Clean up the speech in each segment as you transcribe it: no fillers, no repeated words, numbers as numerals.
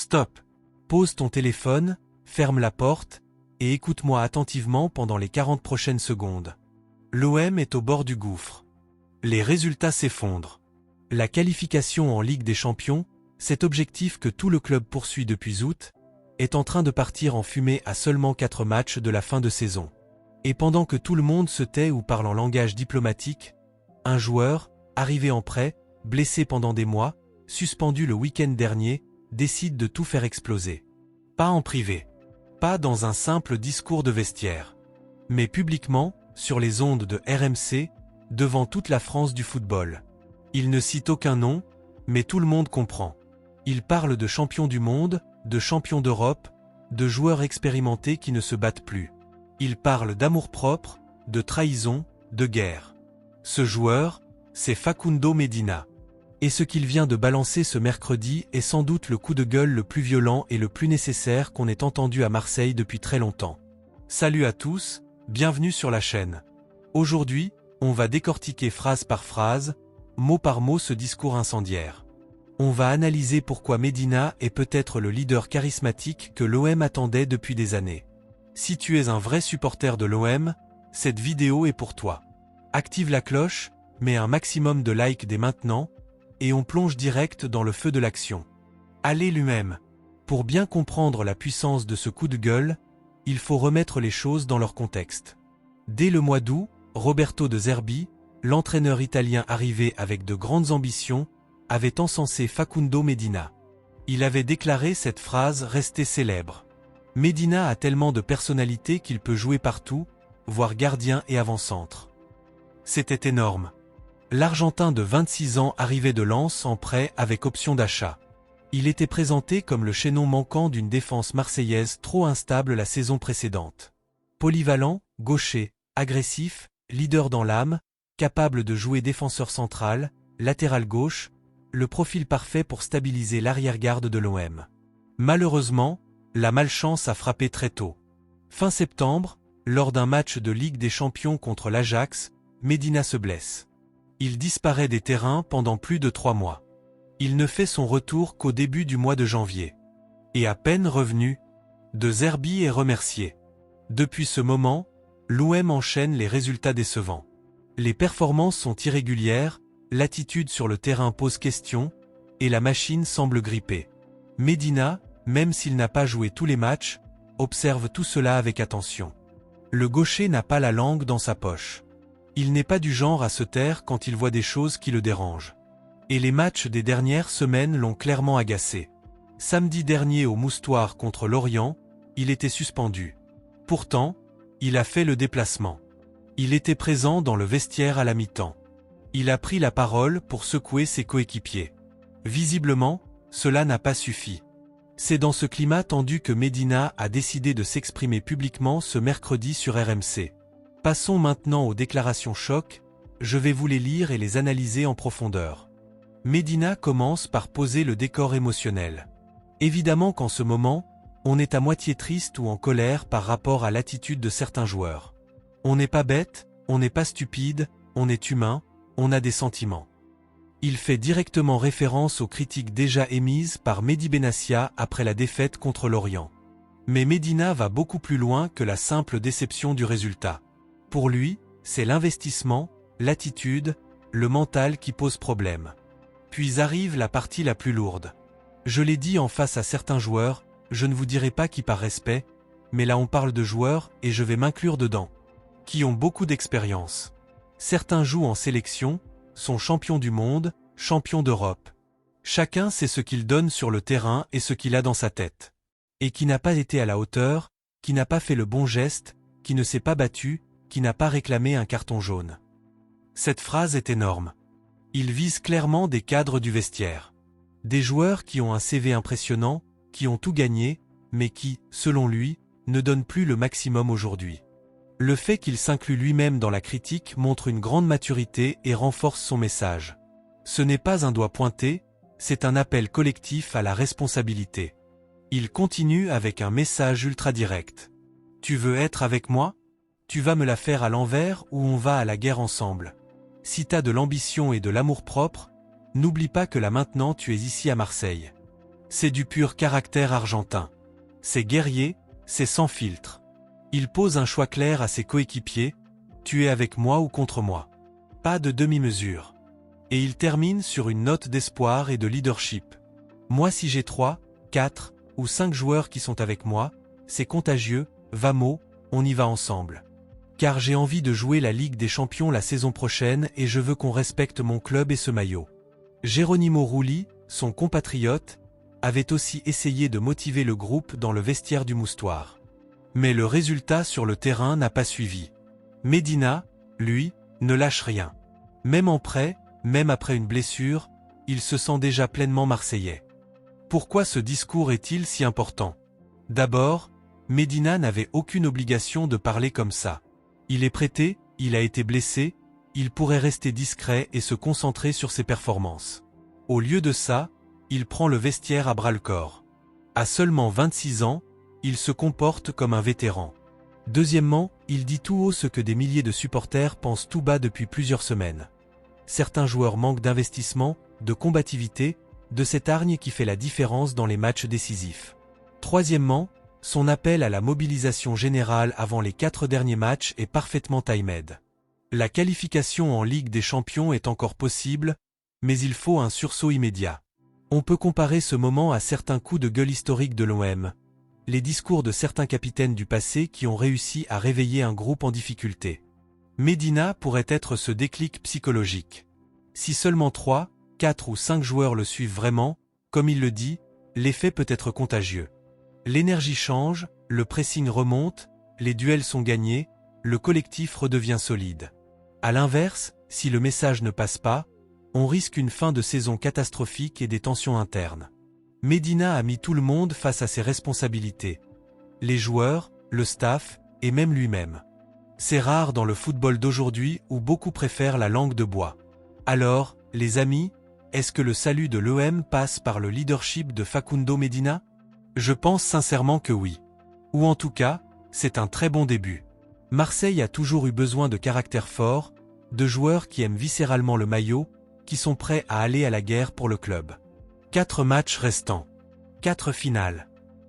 Stop. Pose ton téléphone, ferme la porte, et écoute-moi attentivement pendant les 40 prochaines secondes. L'OM est au bord du gouffre. Les résultats s'effondrent. La qualification en Ligue des Champions, cet objectif que tout le club poursuit depuis août, est en train de partir en fumée à seulement 4 matchs de la fin de saison. Et pendant que tout le monde se tait ou parle en langage diplomatique, un joueur, arrivé en prêt, blessé pendant des mois, suspendu le week-end dernier, décide de tout faire exploser. Pas en privé. Pas dans un simple discours de vestiaire. Mais publiquement, sur les ondes de RMC, devant toute la France du football. Il ne cite aucun nom, mais tout le monde comprend. Il parle de champions du monde, de champions d'Europe, de joueurs expérimentés qui ne se battent plus. Il parle d'amour-propre, de trahison, de guerre. Ce joueur, c'est Facundo Medina. Et ce qu'il vient de balancer ce mercredi est sans doute le coup de gueule le plus violent et le plus nécessaire qu'on ait entendu à Marseille depuis très longtemps. Salut à tous, bienvenue sur la chaîne. Aujourd'hui, on va décortiquer phrase par phrase, mot par mot ce discours incendiaire. On va analyser pourquoi Medina est peut-être le leader charismatique que l'OM attendait depuis des années. Si tu es un vrai supporter de l'OM, cette vidéo est pour toi. Active la cloche, mets un maximum de likes dès maintenant, et on plonge direct dans le feu de l'action. Allez lui-même. Pour bien comprendre la puissance de ce coup de gueule, il faut remettre les choses dans leur contexte. Dès le mois d'août, Roberto De Zerbi, l'entraîneur italien arrivé avec de grandes ambitions, avait encensé Facundo Medina. Il avait déclaré cette phrase restée célèbre. Medina a tellement de personnalité qu'il peut jouer partout, voire gardien et avant-centre. C'était énorme. L'Argentin de 26 ans arrivait de Lens en prêt avec option d'achat. Il était présenté comme le chaînon manquant d'une défense marseillaise trop instable la saison précédente. Polyvalent, gaucher, agressif, leader dans l'âme, capable de jouer défenseur central, latéral gauche, le profil parfait pour stabiliser l'arrière-garde de l'OM. Malheureusement, la malchance a frappé très tôt. Fin septembre, lors d'un match de Ligue des Champions contre l'Ajax, Medina se blesse. Il disparaît des terrains pendant plus de 3 mois. Il ne fait son retour qu'au début du mois de janvier. Et à peine revenu, De Zerbi est remercié. Depuis ce moment, l'OM enchaîne les résultats décevants. Les performances sont irrégulières, l'attitude sur le terrain pose question, et la machine semble grippée. Medina, même s'il n'a pas joué tous les matchs, observe tout cela avec attention. Le gaucher n'a pas la langue dans sa poche. Il n'est pas du genre à se taire quand il voit des choses qui le dérangent. Et les matchs des dernières semaines l'ont clairement agacé. Samedi dernier au Moustoir contre Lorient, il était suspendu. Pourtant, il a fait le déplacement. Il était présent dans le vestiaire à la mi-temps. Il a pris la parole pour secouer ses coéquipiers. Visiblement, cela n'a pas suffi. C'est dans ce climat tendu que Medina a décidé de s'exprimer publiquement ce mercredi sur RMC. Passons maintenant aux déclarations choc, je vais vous les lire et les analyser en profondeur. Medina commence par poser le décor émotionnel. Évidemment qu'en ce moment, on est à moitié triste ou en colère par rapport à l'attitude de certains joueurs. On n'est pas bête, on n'est pas stupide, on est humain, on a des sentiments. Il fait directement référence aux critiques déjà émises par Mehdi Benassia après la défaite contre Lorient. Mais Medina va beaucoup plus loin que la simple déception du résultat. Pour lui, c'est l'investissement, l'attitude, le mental qui pose problème. Puis arrive la partie la plus lourde. Je l'ai dit en face à certains joueurs, je ne vous dirai pas qui par respect, mais là on parle de joueurs, et je vais m'inclure dedans, qui ont beaucoup d'expérience. Certains jouent en sélection, sont champions du monde, champions d'Europe. Chacun sait ce qu'il donne sur le terrain et ce qu'il a dans sa tête. Et qui n'a pas été à la hauteur, qui n'a pas fait le bon geste, qui ne s'est pas battu, qui n'a pas réclamé un carton jaune. Cette phrase est énorme. Il vise clairement des cadres du vestiaire. Des joueurs qui ont un CV impressionnant, qui ont tout gagné, mais qui, selon lui, ne donnent plus le maximum aujourd'hui. Le fait qu'il s'inclut lui-même dans la critique montre une grande maturité et renforce son message. Ce n'est pas un doigt pointé, c'est un appel collectif à la responsabilité. Il continue avec un message ultra direct. Tu veux être avec moi ? Tu vas me la faire à l'envers ou on va à la guerre ensemble. Si t'as de l'ambition et de l'amour-propre, n'oublie pas que là maintenant tu es ici à Marseille. C'est du pur caractère argentin. C'est guerrier, c'est sans filtre. Il pose un choix clair à ses coéquipiers, tu es avec moi ou contre moi. Pas de demi-mesure. Et il termine sur une note d'espoir et de leadership. Moi si j'ai 3, 4 ou 5 joueurs qui sont avec moi, c'est contagieux, vamos, on y va ensemble. Car j'ai envie de jouer la Ligue des Champions la saison prochaine et je veux qu'on respecte mon club et ce maillot. Geronimo Rulli, son compatriote, avait aussi essayé de motiver le groupe dans le vestiaire du Moustoir. Mais le résultat sur le terrain n'a pas suivi. Medina, lui, ne lâche rien. Même en prêt, même après une blessure, il se sent déjà pleinement marseillais. Pourquoi ce discours est-il si important? D'abord, Medina n'avait aucune obligation de parler comme ça. Il est prêté, il a été blessé, il pourrait rester discret et se concentrer sur ses performances. Au lieu de ça, il prend le vestiaire à bras-le-corps. À seulement 26 ans, il se comporte comme un vétéran. Deuxièmement, il dit tout haut ce que des milliers de supporters pensent tout bas depuis plusieurs semaines. Certains joueurs manquent d'investissement, de combativité, de cette hargne qui fait la différence dans les matchs décisifs. Troisièmement, son appel à la mobilisation générale avant les 4 derniers matchs est parfaitement timed. La qualification en Ligue des Champions est encore possible, mais il faut un sursaut immédiat. On peut comparer ce moment à certains coups de gueule historiques de l'OM, les discours de certains capitaines du passé qui ont réussi à réveiller un groupe en difficulté. Medina pourrait être ce déclic psychologique. Si seulement 3, 4 ou 5 joueurs le suivent vraiment, comme il le dit, l'effet peut être contagieux. L'énergie change, le pressing remonte, les duels sont gagnés, le collectif redevient solide. À l'inverse, si le message ne passe pas, on risque une fin de saison catastrophique et des tensions internes. Medina a mis tout le monde face à ses responsabilités. Les joueurs, le staff, et même lui-même. C'est rare dans le football d'aujourd'hui où beaucoup préfèrent la langue de bois. Alors, les amis, est-ce que le salut de l'OM passe par le leadership de Facundo Medina? Je pense sincèrement que oui. Ou en tout cas, c'est un très bon début. Marseille a toujours eu besoin de caractères forts, de joueurs qui aiment viscéralement le maillot, qui sont prêts à aller à la guerre pour le club. 4 matchs restants. 4 finales.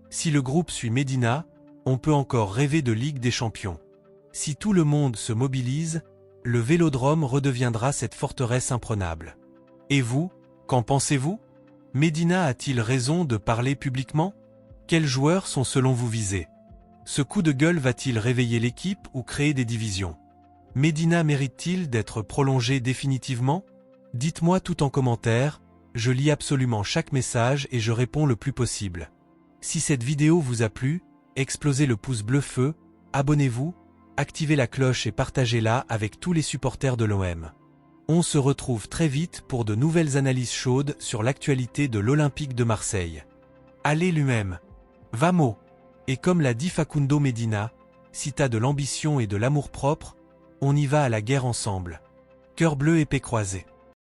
Si le groupe suit Medina, on peut encore rêver de Ligue des Champions. Si tout le monde se mobilise, le Vélodrome redeviendra cette forteresse imprenable. Et vous, qu'en pensez-vous? Medina a-t-il raison de parler publiquement? Quels joueurs sont selon vous visés? Ce coup de gueule va-t-il réveiller l'équipe ou créer des divisions? Medina mérite-t-il d'être prolongé définitivement? Dites-moi tout en commentaire, je lis absolument chaque message et je réponds le plus possible. Si cette vidéo vous a plu, explosez le pouce bleu feu, abonnez-vous, activez la cloche et partagez-la avec tous les supporters de l'OM. On se retrouve très vite pour de nouvelles analyses chaudes sur l'actualité de l'Olympique de Marseille. Allez l'UM! Vamos! Et comme l'a dit Facundo Medina, si t'as de l'ambition et de l'amour-propre, on y va à la guerre ensemble. Cœur bleu épée croisée.